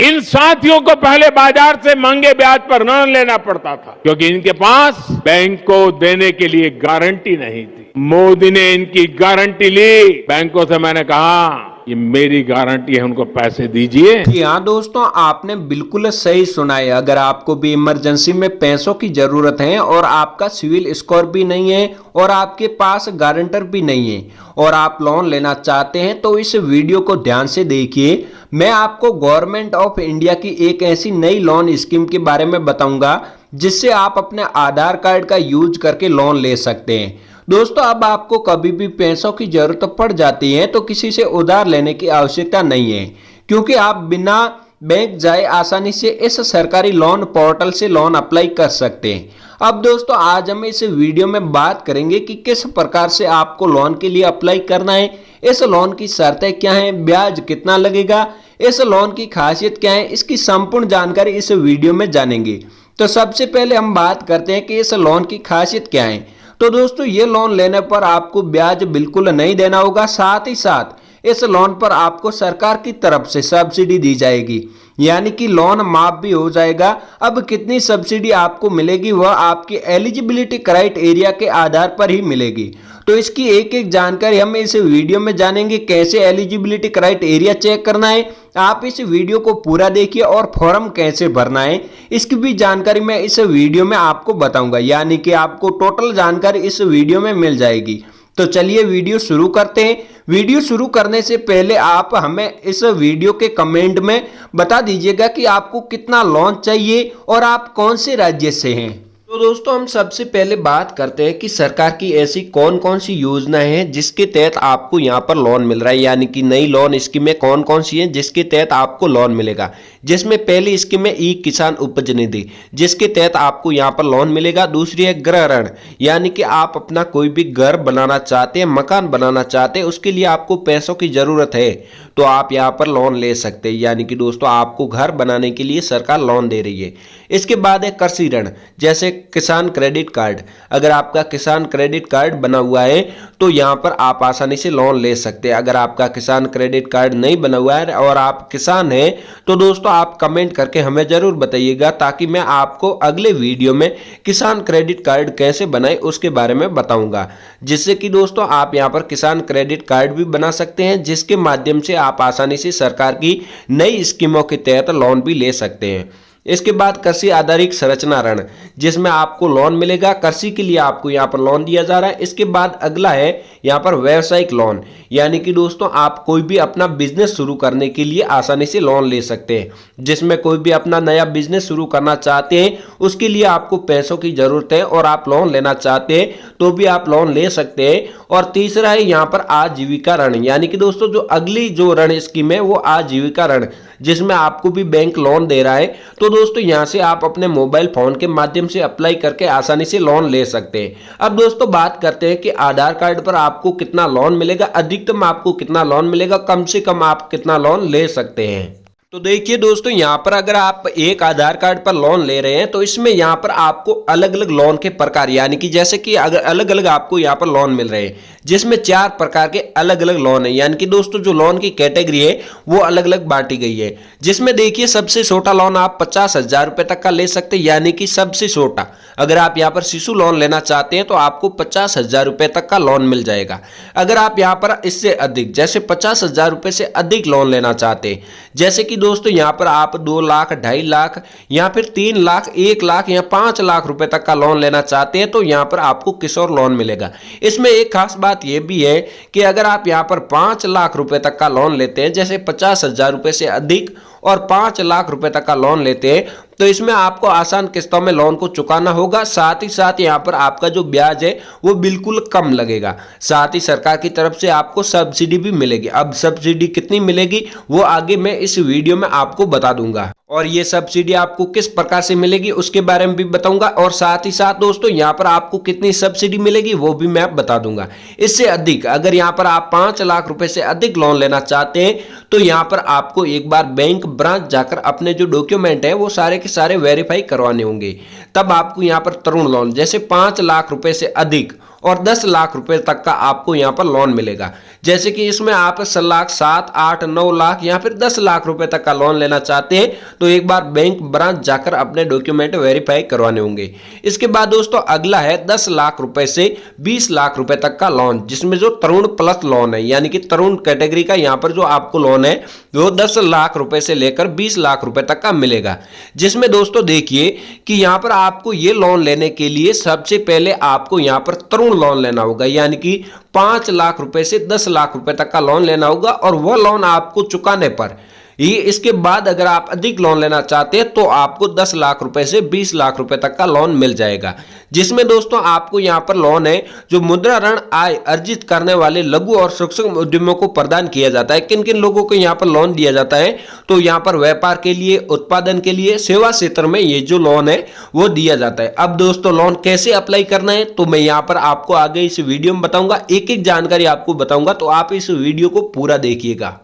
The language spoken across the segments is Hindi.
इन साथियों को पहले बाजार से महंगे ब्याज पर ऋण लेना पड़ता था क्योंकि इनके पास बैंक को देने के लिए गारंटी नहीं थी। मोदी ने इनकी गारंटी ली। बैंकों से मैंने कहा ये मेरी गारंटी है, उनको पैसे दीजिए। जी हाँ दोस्तों, आपने बिल्कुल सही सुना है। अगर आपको भी इमरजेंसी में पैसों की जरूरत है और आपका सिविल स्कोर भी नहीं है और आपके पास गारंटर भी नहीं है और आप लोन लेना चाहते हैं तो इस वीडियो को ध्यान से देखिए। मैं आपको गवर्नमेंट ऑफ इंडिया की एक ऐसी नई लोन स्कीम के बारे में बताऊंगा जिससे आप अपने आधार कार्ड का यूज करके लोन ले सकते हैं। दोस्तों, अब आपको कभी भी पैसों की जरूरत पड़ जाती है तो किसी से उधार लेने की आवश्यकता नहीं है, क्योंकि आप बिना बैंक जाए आसानी से इस सरकारी लोन पोर्टल से लोन अप्लाई कर सकते हैं। अब दोस्तों, आज हम इस वीडियो में बात करेंगे कि किस प्रकार से आपको लोन के लिए अप्लाई करना है, इस लोन की शर्तें क्या हैं, ब्याज कितना लगेगा, इस लोन की खासियत क्या है, इसकी संपूर्ण जानकारी इस वीडियो में जानेंगे। तो सबसे पहले हम बात करते हैं कि इस लोन की खासियत क्या है। तो दोस्तों, ये लोन लेने पर आपको ब्याज बिल्कुल नहीं देना होगा। साथ ही साथ इस लोन पर आपको सरकार की तरफ से सब्सिडी दी जाएगी, यानी कि लोन माफ भी हो जाएगा। अब कितनी सब्सिडी आपको मिलेगी वह आपकी एलिजिबिलिटी क्राइटेरिया के आधार पर ही मिलेगी। तो इसकी एक एक जानकारी हम इस वीडियो में जानेंगे। कैसे एलिजिबिलिटी क्राइटेरिया चेक करना है, आप इस वीडियो को पूरा देखिए, और फॉर्म कैसे भरना है इसकी भी जानकारी मैं इस वीडियो में आपको बताऊंगा, यानी कि आपको टोटल जानकारी इस वीडियो में मिल जाएगी। तो चलिए वीडियो शुरू करते हैं। वीडियो शुरू करने से पहले आप हमें इस वीडियो के कमेंट में बता दीजिएगा कि आपको कितना लोन चाहिए और आप कौन से राज्य से हैं। तो दोस्तों, हम सबसे पहले बात करते हैं कि सरकार की ऐसी कौन कौन सी योजना है जिसके तहत आपको यहाँ पर लोन मिल रहा है, यानी कि नई लोन स्कीमें कौन कौन सी हैं जिसके तहत आपको लोन मिलेगा। जिसमें पहली स्कीम है ई किसान उपज निधि, जिसके तहत आपको यहाँ पर लोन मिलेगा। दूसरी है गृह ऋण, यानी कि आप अपना कोई भी घर बनाना चाहते हैं, मकान बनाना चाहते हैं, उसके लिए आपको पैसों की जरूरत है तो आप यहाँ पर लोन ले सकते हैं, यानी कि दोस्तों आपको घर बनाने के लिए सरकार लोन दे रही है। इसके बाद है कृषि ऋण, जैसे किसान क्रेडिट कार्ड। अगर आपका किसान क्रेडिट कार्ड बना हुआ है तो यहाँ पर आप आसानी से लोन ले सकते हैं। अगर आपका किसान क्रेडिट कार्ड नहीं बना हुआ है और आप किसान हैं तो दोस्तों आप कमेंट करके हमें जरूर बताइएगा, ताकि मैं आपको अगले वीडियो में किसान क्रेडिट कार्ड कैसे बनाए उसके बारे में बताऊंगा, जिससे कि दोस्तों आप यहाँ पर किसान क्रेडिट कार्ड भी बना सकते हैं, जिसके माध्यम से आप आसानी से सरकार की नई स्कीमों के तहत लोन भी ले सकते हैं। इसके बाद कृषि आधारित संरचना ऋण, जिसमें आपको लोन मिलेगा, कृषि के लिए आपको यहाँ पर लोन दिया जा रहा है। इसके बाद अगला है यहाँ पर व्यावसायिक लोन, यानी कि दोस्तों आप कोई भी अपना बिजनेस शुरू करने के लिए आसानी से लोन ले सकते हैं। जिसमें कोई भी अपना नया बिजनेस शुरू करना चाहते हैं, उसके लिए आपको पैसों की जरूरत है और आप लोन लेना चाहते हैं तो भी आप लोन ले सकते हैं। और तीसरा है यहाँ पर आजीविका ऋण, यानी कि दोस्तों जो अगली जो ऋण स्कीम है वो आजीविका ऋण, जिसमें आपको भी बैंक लोन दे रहा है। तो दोस्तों यहाँ से आप अपने मोबाइल फोन के माध्यम से अप्लाई करके आसानी से लोन ले सकते हैं। अब दोस्तों बात करते हैं कि आधार कार्ड पर आपको कितना लोन मिलेगा, अधिकतम आपको कितना लोन मिलेगा, कम से कम आप कितना लोन ले सकते हैं। तो देखिए दोस्तों, यहाँ पर अगर आप एक आधार कार्ड पर लोन ले रहे हैं तो इसमें यहाँ पर आपको अलग अलग लोन के प्रकार, यानी कि जैसे कि अगर अलग अलग आपको यहाँ पर लोन मिल रहे हैं, जिसमें 4 प्रकार के अलग अलग लोन है, यानी कि दोस्तों जो लोन की कैटेगरी है वो अलग अलग बांटी गई है। जिसमें देखिए सबसे छोटा लोन आप 50,000 रुपए तक का ले सकते हैं, यानी कि सबसे छोटा। अगर आप यहाँ पर शिशु लोन लेना चाहते हैं तो आपको 50,000 रुपए तक का लोन मिल जाएगा। अगर आप यहाँ पर इससे अधिक, जैसे 50,000 रुपए से अधिक लोन लेना चाहते हैं, जैसे कि दोस्तों यहाँ पर आप 2 लाख, 2.5 लाख या फिर 3 लाख, 1 लाख या 5 लाख रुपए तक का लोन लेना चाहते हैं तो यहाँ पर आपको किशोर लोन मिलेगा। इसमें एक खास बात यह भी है कि अगर आप यहाँ पर 5 लाख रुपए तक का लोन लेते हैं, जैसे 50,000 रुपए से अधिक और 5 लाख रुपए तक का लोन लेते हैं, तो इसमें आपको आसान किस्तों में लोन को चुकाना होगा। साथ ही साथ यहाँ पर आपका जो ब्याज है वो बिल्कुल कम लगेगा। साथ ही सरकार की तरफ से आपको सब्सिडी भी मिलेगी। अब सब्सिडी कितनी मिलेगी वो आगे मैं इस वीडियो में आपको बता दूंगा, और ये सब्सिडी आपको किस प्रकार से मिलेगी उसके बारे में भी बताऊंगा। और साथ ही साथ दोस्तों यहाँ पर आपको कितनी सब्सिडी मिलेगी वो भी मैं बता दूंगा। इससे अधिक, अगर यहाँ पर आप 5 लाख रुपए से अधिक लोन लेना चाहते हैं तो यहाँ पर आपको एक बार बैंक ब्रांच जाकर अपने जो डॉक्यूमेंट है वो सारे के सारे वेरीफाई करवाने होंगे। तब आपको यहाँ पर तरुण लोन, जैसे 5 लाख रुपए से अधिक और 10 लाख रुपए तक का आपको यहाँ पर लोन मिलेगा। जैसे कि इसमें आप 6 लाख, 7, 8, 9 लाख या फिर 10 लाख रुपए तक का लोन लेना चाहते हैं तो एक बार बैंक ब्रांच जाकर अपने डॉक्यूमेंट वेरीफाई करवाने होंगे। इसके बाद दोस्तों अगला है 10 लाख रुपए से 20 लाख रुपए तक का लोन, जिसमें जो तरुण प्लस लोन है यानी कि तरुण कैटेगरी का यहाँ पर जो आपको लोन है वो 10 लाख रुपए से लेकर 20 लाख रुपए तक का मिलेगा। जिसमें दोस्तों देखिए कि यहाँ पर आपको ये लोन लेने के लिए सबसे पहले आपको यहाँ पर तरुण लोन लेना होगा, यानी कि 5 लाख रुपए से 10 लाख रुपए तक का लोन लेना होगा और वह लोन आपको चुकाने पर ये इसके बाद अगर आप अधिक लोन लेना चाहते हैं तो आपको 10 लाख रुपए से 20 लाख रुपए तक का लोन मिल जाएगा। जिसमें दोस्तों आपको यहाँ पर लोन है जो मुद्रा ऋण आय अर्जित करने वाले लघु और सूक्ष्म उद्यमों को प्रदान किया जाता है। किन किन लोगों को यहाँ पर लोन दिया जाता है तो यहाँ पर व्यापार के लिए, उत्पादन के लिए, सेवा क्षेत्र में ये जो लोन है वो दिया जाता है। अब दोस्तों लोन कैसे अप्लाई करना है तो मैं यहाँ पर आपको आगे इस वीडियो में बताऊंगा, एक एक जानकारी आपको बताऊंगा, तो आप इस वीडियो को पूरा देखिएगा।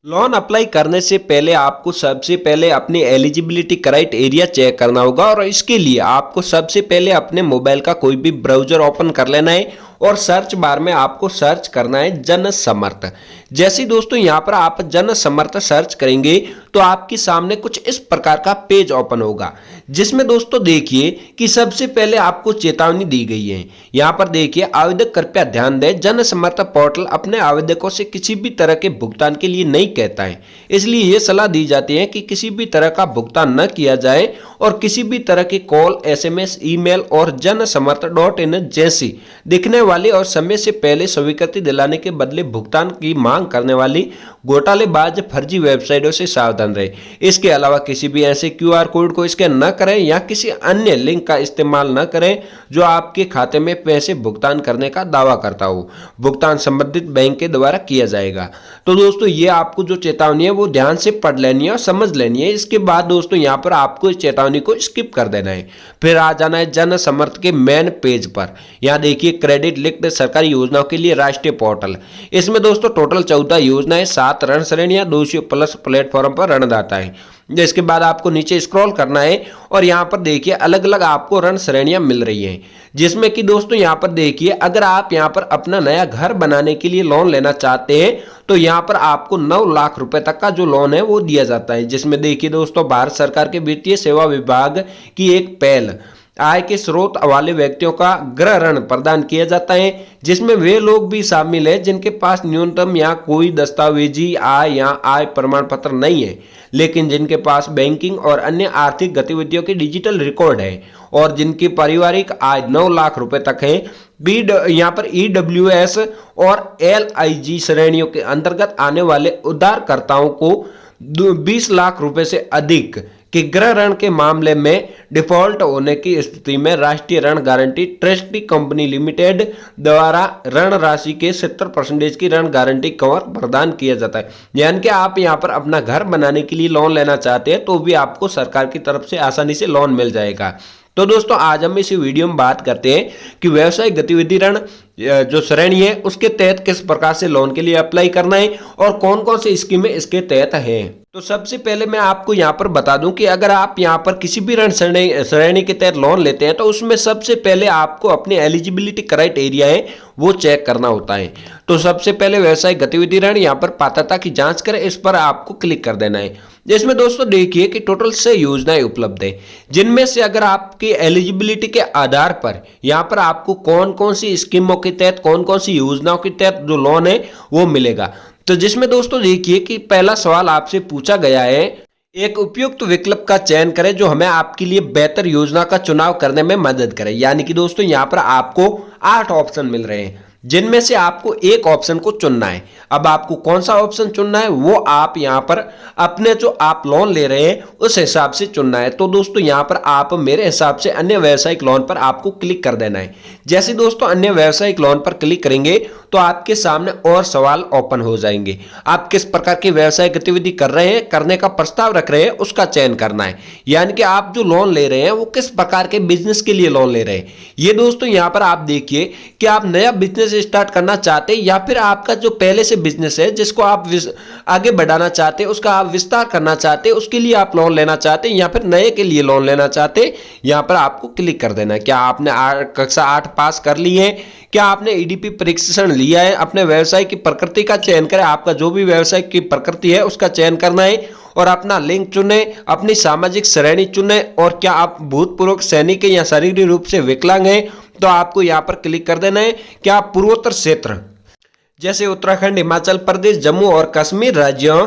लोन अप्लाई करने से पहले आपको सबसे पहले अपनी एलिजिबिलिटी क्राइटेरिया चेक करना होगा और इसके लिए आपको सबसे पहले अपने मोबाइल का कोई भी ब्राउजर ओपन कर लेना है और सर्च बार में आपको सर्च करना है जन समर्थ। जैसे दोस्तों यहाँ पर आप जन समर्थ सर्च करेंगे तो आपके सामने कुछ इस प्रकार का पेज ओपन होगा, जिसमें दोस्तों देखिए कि सबसे पहले आपको चेतावनी दी गई है। यहाँ पर देखिए, आवेदक कृपया ध्यान दें, जन समर्थ पोर्टल अपने आवेदकों से किसी भी तरह के भुगतान के लिए नहीं कहता है, इसलिए ये सलाह दी जाती है कि किसी भी तरह का भुगतान न किया जाए और किसी भी तरह की कॉल, SMS, ईमेल और जन समर्थ.in जैसी दिखने वाली और समय से पहले स्वीकृति दिलाने के बदले भुगतान की मांग करने वाली घोटालेबाज फर्जी वेबसाइटों से सावधान रहे। इसके अलावा किसी भी ऐसे QR कोड को स्कैन न करें या किसी अन्य लिंक का इस्तेमाल न करें जो आपके खाते में पैसे भुगतान करने का दावा करता हो। भुगतान संबंधित बैंक के द्वारा किया जाएगा। तो दोस्तों ये आपको जो चेतावनी है वो ध्यान से पढ़ लेनी है और समझ लेनी है। इसके बाद दोस्तों यहाँ पर आपको इस चेतावनी को स्किप कर देना है, फिर आ जाना है जन समर्थ के मेन पेज पर। यहाँ देखिए क्रेडिट लिंक्ड सरकारी योजनाओं के लिए राष्ट्रीय पोर्टल। इसमें दोस्तों टोटल 14 योजनाएं, 7 ऋण श्रेणियां, 200+ प्लेटफॉर्म पर ऋणदाता है। इसके बाद आपको नीचे स्क्रॉल करना है और यहाँ पर देखिए अलग अलग आपको ऋण श्रेणियां मिल रही हैं, जिसमें कि दोस्तों यहाँ पर देखिए अगर आप यहाँ पर अपना नया घर बनाने के लिए लोन लेना चाहते हैं तो यहाँ पर आपको 9 लाख रुपए तक का जो लोन है वो दिया जाता है। जिसमें देखिए दोस्तों भारत सरकार के वित्तीय सेवा विभाग की एक पहल आय के स्रोत वाले व्यक्तियों का गृह ऋण प्रदान किया जाता है, जिसमें वे लोग भी शामिल हैं जिनके पास न्यूनतम या कोई दस्तावेजी आय या आय प्रमाण पत्र नहीं है, लेकिन जिनके पास बैंकिंग और अन्य आर्थिक गतिविधियों के डिजिटल रिकॉर्ड है और जिनकी पारिवारिक आय 9 लाख रुपए तक है। यहाँ पर EWS और LIG श्रेणियों के अंतर्गत आने वाले उधारकर्ताओं को 20 लाख रुपए से अधिक कि गृह ऋण के मामले में डिफॉल्ट होने की स्थिति में राष्ट्रीय ऋण गारंटी ट्रस्टी कंपनी लिमिटेड द्वारा ऋण राशि के 70% की ऋण गारंटी कवर प्रदान किया जाता है। यानी कि आप यहां पर अपना घर बनाने के लिए लोन लेना चाहते हैं तो भी आपको सरकार की तरफ से आसानी से लोन मिल जाएगा। तो दोस्तों आज हम इस वीडियो में बात करते हैं कि व्यवसायिक गतिविधि ऋण जो श्रेणी है उसके तहत किस प्रकार से लोन के लिए अप्लाई करना है और कौन कौन सी स्कीमें इसके तहत हैं। तो सबसे पहले मैं आपको यहाँ पर बता दूं कि अगर आप यहाँ पर किसी भी ऋण श्रेणी के तहत लोन लेते हैं तो उसमें सबसे पहले आपको अपनी एलिजिबिलिटी क्राइटेरिया है वो चेक करना होता है। तो सबसे पहले व्यवसायिक गतिविधि ऋण, यहाँ पर पात्रता की जांच करें, इस पर आपको क्लिक कर देना है। इसमें दोस्तों देखिए कि टोटल 6 योजनाएं उपलब्ध है, जिनमें से अगर आपकी एलिजिबिलिटी के आधार पर यहाँ पर आपको कौन कौन सी स्कीमों के तहत, कौन कौन सी योजनाओं के तहत जो लोन है वो मिलेगा। तो जिसमें दोस्तों देखिए कि पहला सवाल आपसे पूछा गया है, एक उपयुक्त विकल्प का चयन करें जो हमें आपके लिए बेहतर योजना का चुनाव करने में मदद करे। यानी कि दोस्तों यहाँ पर आपको 8 ऑप्शन मिल रहे हैं, जिनमें से आपको एक ऑप्शन को चुनना है। अब आपको कौन सा ऑप्शन चुनना है वो आप यहाँ पर अपने जो आप लोन ले रहे हैं उस हिसाब से चुनना है। तो दोस्तों यहाँ पर आप मेरे हिसाब से अन्य व्यावसायिक लोन पर आपको क्लिक कर देना है। जैसे दोस्तों अन्य व्यावसायिक लोन पर क्लिक करेंगे तो आपके सामने और सवाल ओपन हो जाएंगे। आप किस प्रकार की व्यवसाय गतिविधि कर रहे हैं, करने का प्रस्ताव रख रहे हैं, उसका चयन करना है। यानी कि आप जो लोन ले रहे हैं वो किस प्रकार के बिजनेस के लिए लोन ले रहे हैं। ये दोस्तों यहाँ पर आप देखिए कि आप नया बिजनेस बिजनेस स्टार्ट करना चाहते हैं या फिर आपका जो पहले से बिजनेस है जिसको आप आगे बढ़ाना चाहते हैं, उसका आप विस्तार करना चाहते हैं, उसके लिए आप लोन लेना चाहते हैं या फिर नए के लिए लोन लेना चाहते हैं, यहाँ पर आपको क्लिक कर देना है। क्या आपने कक्षा 8 पास कर ली है? क्या आपने ईडीपी प्रशिक्षण लिया है? अपने व्यवसाय की प्रकृति का चयन करें, आपका जो भी व्यवसाय की प्रकृति है उसका चयन करना है और अपना लिंग चुने, अपनी सामाजिक श्रेणी चुने और क्या आप भूतपूर्व सैनिक या शारीरिक रूप से विकलांग हैं तो आपको यहाँ पर क्लिक कर देना है। क्या आप पूर्वोत्तर क्षेत्र जैसे उत्तराखंड, हिमाचल प्रदेश, जम्मू और कश्मीर राज्यों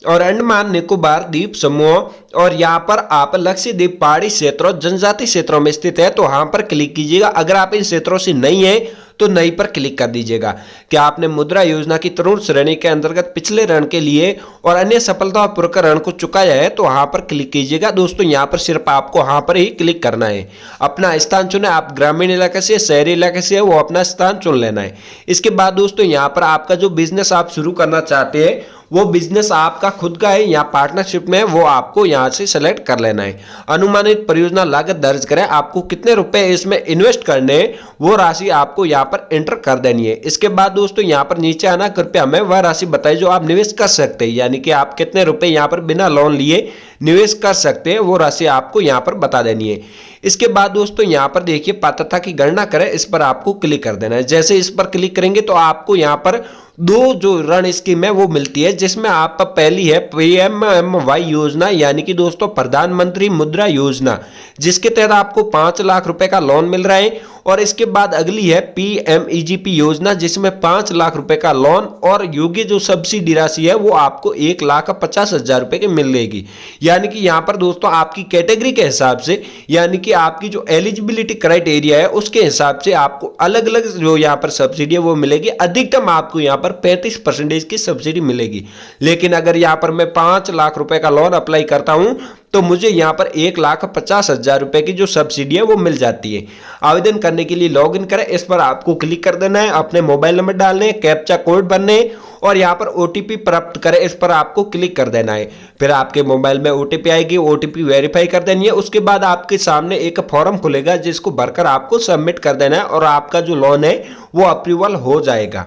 और अंडमान निकोबार द्वीप समूह और यहाँ पर आप लक्षद्वीप पहाड़ी क्षेत्रों, जनजाति क्षेत्रों में स्थित है तो वहां पर क्लिक कीजिएगा। अगर आप इन क्षेत्रों से नहीं है तो नहीं पर क्लिक कर दीजिएगा। क्या आपने मुद्रा योजना की तरुण श्रेणी के अंतर्गत पिछले ऋण के लिए और अन्य सफलतापूर्वक ऋण को चुकाया है तो वहां पर क्लिक कीजिएगा। दोस्तों यहाँ पर सिर्फ आपको वहां पर ही क्लिक करना है। अपना स्थान चुने, आप ग्रामीण इलाके से, शहरी इलाके से, वो अपना स्थान चुन लेना है। इसके बाद दोस्तों यहाँ पर आपका जो बिजनेस आप शुरू करना चाहते हैं वो बिजनेस आपका खुद का है या पार्टनरशिप में, वो आपको यहां से सेलेक्ट कर लेना है। अनुमानित परियोजना लागत दर्ज करें, आपको कितने रुपए इसमें इन्वेस्ट करने हैं वो राशि आपको यहां पर एंटर कर देनी है। इसके बाद दोस्तों यहां पर नीचे आना, कृपया हमें वह राशि बताइए जो आप निवेश कर सकते हैं, यानी कि आप कितने रुपए यहां पर बिना लोन लिए निवेश कर सकते हैं वो राशि आपको यहां पर बता देनी है। इसके बाद दोस्तों यहां पर देखिए पात्रता की गणना करें, इस पर आपको क्लिक कर देना है। जैसे इस पर क्लिक करेंगे तो आपको यहां पर दो जो ऋण स्कीम है वो मिलती है, जिसमें आप पहली है पीएमएमवाई योजना, यानी कि दोस्तों प्रधानमंत्री मुद्रा योजना, जिसके तहत आपको 5 लाख रुपए का लोन मिल रहा है। और इसके बाद अगली है पीएमईजीपी योजना, जिसमें 5 लाख रुपए का लोन और योग्य जो सब्सिडी राशि है वो आपको 1,50,000 रुपए की मिलेगी। यानी कि यहाँ पर दोस्तों आपकी कैटेगरी के हिसाब से, यानी कि आपकी जो एलिजिबिलिटी क्राइटेरिया है उसके हिसाब से आपको अलग अलग जो यहाँ पर सब्सिडी है वो मिलेगी। अधिकतम आपको यहाँ पर 35% की सब्सिडी मिलेगी। लेकिन अगर यहाँ पर मैं 5 लाख रुपए का लोन अप्लाई करता हूं तो मुझे यहाँ पर 1,50,000 रुपए की जो सब्सिडी है वो मिल जाती है। आवेदन करने के लिए लॉगिन करें, इस पर आपको क्लिक कर देना है, अपने मोबाइल नंबर डालने, कैप्चा कोड भरने और यहाँ पर ओटीपी प्राप्त करें, इस पर आपको क्लिक कर देना है। फिर आपके मोबाइल में ओटीपी आएगी, ओटीपी वेरीफाई कर देनी है। उसके बाद आपके सामने एक फॉर्म खुलेगा जिसको भरकर आपको सबमिट कर देना है और आपका जो लोन है वो अप्रूवल हो जाएगा।